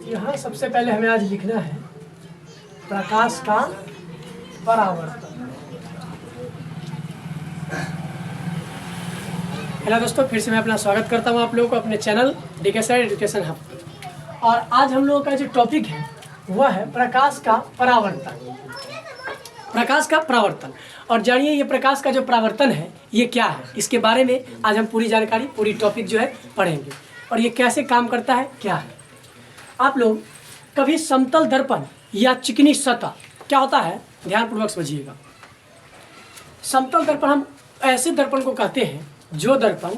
यहाँ सबसे पहले हमें आज लिखना है प्रकाश का परावर्तन। हेलो दोस्तों, फिर से मैं अपना स्वागत करता हूँ आप लोगों को अपने channel DK sir education hub. और आज हम लोगों का जो टॉपिक है वह है प्रकाश का परावर्तन। प्रकाश का परावर्तन। और जानिए ये प्रकाश का जो परावर्तन है ये क्या है, इसके बारे में आज हम पूरी जानकारी, पूरी टॉपिक जो है पढ़ेंगे और ये कैसे काम करता है, क्या है। आप लोग कभी समतल दर्पण या चिकनी सतह क्या होता है, ध्यानपूर्वक समझिएगा। समतल दर्पण हम ऐसे दर्पण को कहते हैं जो दर्पण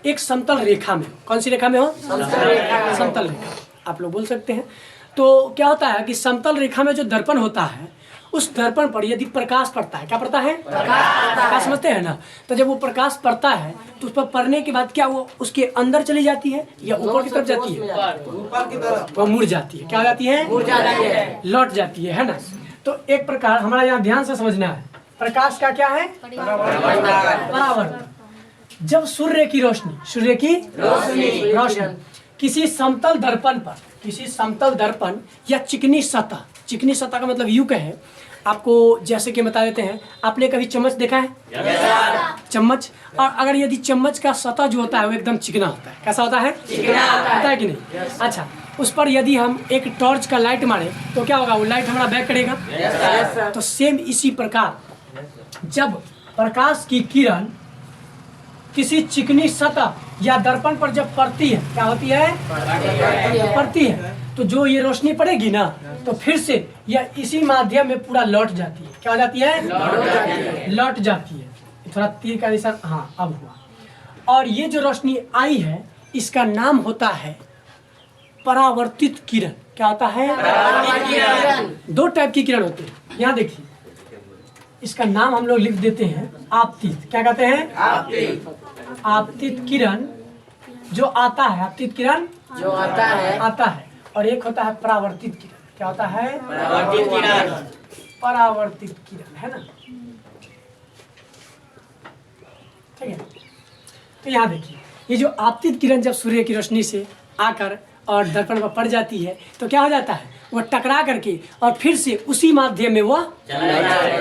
एक समतल रेखा में हो। कौन सी रेखा में हो? समतल रेखा आप लोग बोल सकते हैं। तो क्या होता है कि समतल रेखा में जो दर्पण होता है उस दर्पण पर यदि प्रकाश पड़ता है, क्या पड़ता है? प्रकाश समझते हैं ना। तो जब वो प्रकाश पड़ता है तो उस पर पड़ने के बाद क्या वो उसके अंदर चली जाती है या ऊपर की तरफ जाती है? ऊपर की तरफ। वो मुड़ जाती है। क्या हो जाती है? मुड़ जाती है, लौट जाती है ना। तो एक प्रकार हमारा यहाँ ध्यान से समझना है, प्रकाश का क्या है? परावर्तन। जब सूर्य की रोशनी किसी समतल दर्पण पर, किसी समतल दर्पण या चिकनी सतह का मतलब यूं कहे आपको, जैसे कि बता देते हैं, आपने कभी चम्मच देखा है? चम्मच। और अगर यदि चम्मच का सतह जो होता है वो एकदम चिकना होता है, कैसा होता है? चिकना होता है कि नहीं? अच्छा, उस पर यदि हम एक टॉर्च का लाइट मारे तो क्या होगा? वो लाइट हमारा बैक करेगा। तो सेम इसी प्रकार जब प्रकाश की किरण किसी चिकनी सतह या दर्पण पर जब पड़ती है, क्या होती है? पड़ती है। तो जो ये रोशनी पड़ेगी ना तो फिर से यह इसी माध्यम में पूरा लौट जाती है। क्या हो जाती है? लौट जाती है। थोड़ा तीर का निशान, हाँ अब हुआ। और ये जो रोशनी आई है इसका नाम होता है परावर्तित किरण। क्या होता है? परावर्तित किरण। दो टाइप की किरण होती है। यहाँ देखिए, इसका नाम हम लोग लिख देते हैं आपतित। क्या कहते हैं? आपतित किरण जो आता है, आपतित किरण जो आता है। और एक होता है परावर्तित किरण। क्या होता है? परावर्तित किरण। परावर्तित किरण, है ना। ठीक है। तो यहाँ देखिए, ये जो आपतित किरण जब सूर्य की रोशनी से आकर और दर्पण पर पड़ जाती है तो क्या हो जाता है? वह टकरा करके और फिर से उसी माध्यम में वह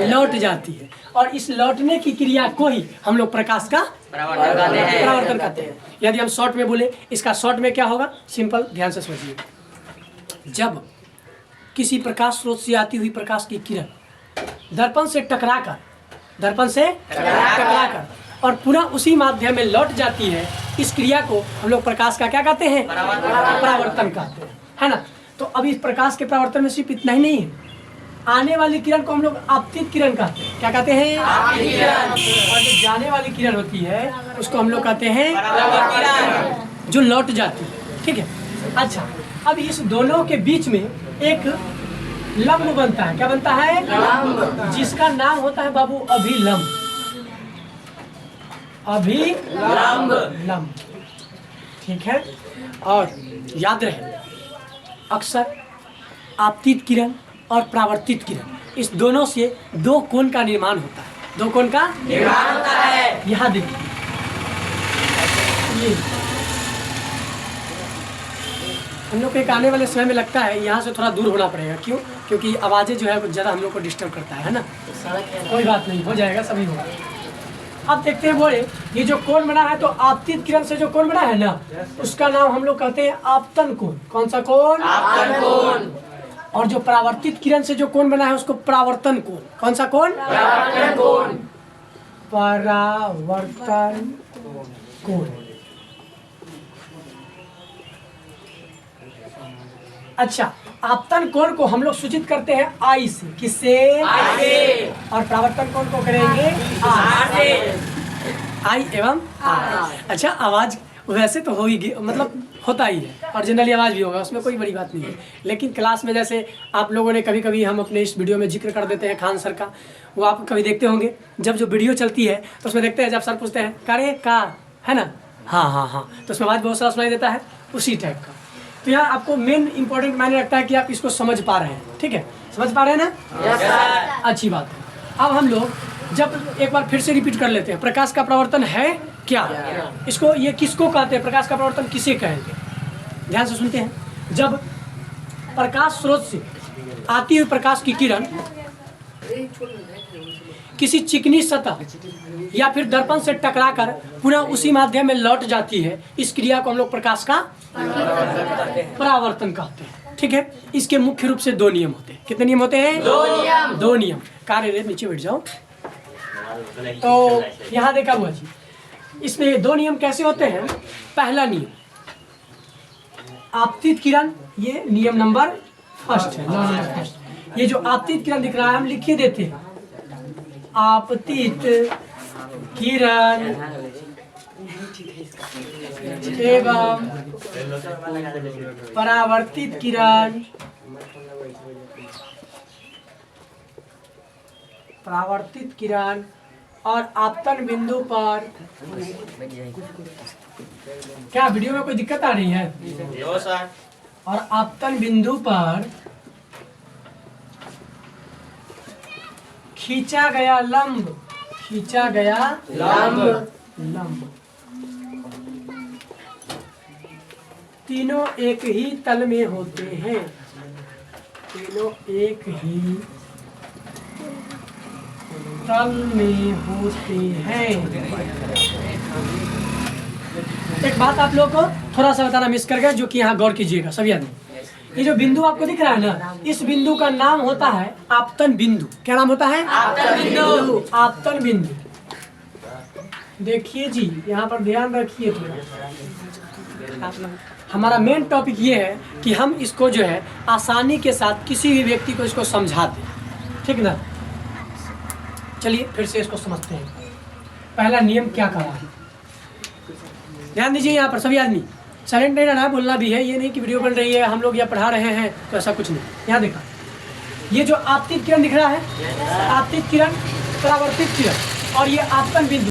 लौट जाती है। और इस लौटने की क्रिया को ही हम लोग प्रकाश का परावर्तन कहते हैं। यदि हम शॉर्ट में बोले, इसका शॉर्ट में क्या होगा? सिंपल, ध्यान से समझिए। जब किसी प्रकाश स्रोत से आती हुई प्रकाश की किरण दर्पण से टकराकर और पूरा उसी माध्यम में लौट जाती है, इस क्रिया को हम लोग प्रकाश का क्या कहते हैं? परावर्तन कहते हैं, है ना। तो अभी इस प्रकाश के परावर्तन में सिर्फ इतना ही नहीं है, आने वाली किरण को हम लोग आपतित किरण कहते हैं। क्या कहते हैं? आपतित किरण। और जो जाने वाली किरण होती है उसको हम लोग कहते हैं परावर्तित किरण, जो लौट जाती है। ठीक है। अच्छा, अब इस दोनों के बीच में एक लंब बनता है। क्या बनता है? लंब। जिसका नाम होता है बाबू अभिलंब। लंब। ठीक है। और याद रहे, अक्सर आपतित किरण और परावर्तित किरण, इस दोनों से दो कोण का निर्माण होता है। दो कोण का निर्माण होता है। यहाँ देखिए, ये हम लोग को एक आने वाले समय में लगता है यहाँ से थोड़ा दूर होना पड़ेगा। क्यों? क्योंकि आवाज़ें जो है कुछ ज़्यादा हम लोग को डिस्टर्ब करता है ना। कोई बात नहीं, हो जाएगा, सभी होगा। अब देखते हैं बोले, ये जो कोण बना है तो आपतित किरण से जो कोण बना है ना उसका नाम हम लोग कहते हैं आपतन कोण। कौन सा कोण? आपतन कोण। और जो परावर्तित किरण से जो कोण बना है उसको परावर्तन कोण। कौन सा कोण? परावर्तन कोण। परावर्तन कोण। अच्छा, आपतन कोण को हम लोग सूचित करते हैं आई से। किससे? आई से। और परावर्तन कोण को करेंगे आर से। आई एवं आर। अच्छा, आवाज वैसे तो होगी, मतलब होता ही है और जनरली आवाज भी होगा, उसमें कोई बड़ी बात नहीं है। लेकिन क्लास में जैसे आप लोगों ने कभी कभी, हम अपने इस वीडियो में जिक्र कर देते हैं खान सर का, वो आप कभी देखते होंगे जब जो वीडियो चलती है तो उसमें देखते हैं जब सर पूछते हैं करे का, है ना, हाँ, तो उसमें आवाज बहुत सारा सुनाई देता है, उसी टाइप का। तो यहाँ आपको मेन इंपॉर्टेंट मायने रखता है कि आप इसको समझ पा रहे हैं। ठीक है, समझ पा रहे हैं ना? Yes sir. अच्छी बात है। अब हम लोग जब एक बार फिर से रिपीट कर लेते हैं, प्रकाश का परावर्तन है क्या? इसको ये किसको कहते हैं? प्रकाश का परावर्तन किसे कहेंगे? ध्यान से सुनते हैं। जब प्रकाश स्रोत से आती हुई प्रकाश की किरण किसी चिकनी सतह या फिर दर्पण से टकराकर पुनः उसी माध्यम में लौट जाती है, इस क्रिया को हम लोग प्रकाश का परावर्तन कहते हैं। ठीक है, इसके मुख्य रूप से 2 नियम होते हैं। कितने नियम होते हैं? 2 नियम। कार्य रे नीचे बैठ जाओ। तो यहाँ देखा हुआ जी, इसमें 2 नियम कैसे होते हैं? पहला नियम आपतित किरण, ये नियम नंबर फर्स्ट है, नंबर फर्स्ट। ये जो आपतित किरण दिख रहा है हम लिखिए देते हैं, आपतित किरण एवं परावर्तित किरण, परावर्तित किरण और आपतन बिंदु पर, क्या वीडियो में कोई दिक्कत आ रही है? और आपतन बिंदु पर खींचा गया लंब, खींचा गया लंब तीनों एक ही तल में होते हैं, तीनों एक ही तल में होते हैं। एक बात आप लोग को थोड़ा सा बताना मिस कर गया, जो कि यहाँ गौर कीजिएगा सभी आदमी। ये जो बिंदु आपको दिख रहा है ना, इस बिंदु का नाम होता है आपतन बिंदु। क्या नाम होता है? आपतन बिंदु। आपतन बिंदु। देखिए जी, यहाँ पर ध्यान रखिए थोड़ा। हमारा मेन टॉपिक ये है कि हम इसको जो है आसानी के साथ किसी भी व्यक्ति को इसको समझा दें, ठीक ना? चलिए फिर से इसको समझते हैं। पहला नियम क्या कहा है, ध्यान दीजिए। यहाँ पर सभी आदमी साइलेंट नहीं रहना है, बोलना भी है। ये नहीं कि वीडियो बन रही है, हम लोग या पढ़ा रहे हैं, तो ऐसा कुछ नहीं। यहाँ देखा, ये जो आपतित किरण दिख रहा है, आपतित किरण, परावर्तित किरण और ये आपतन बिंदु।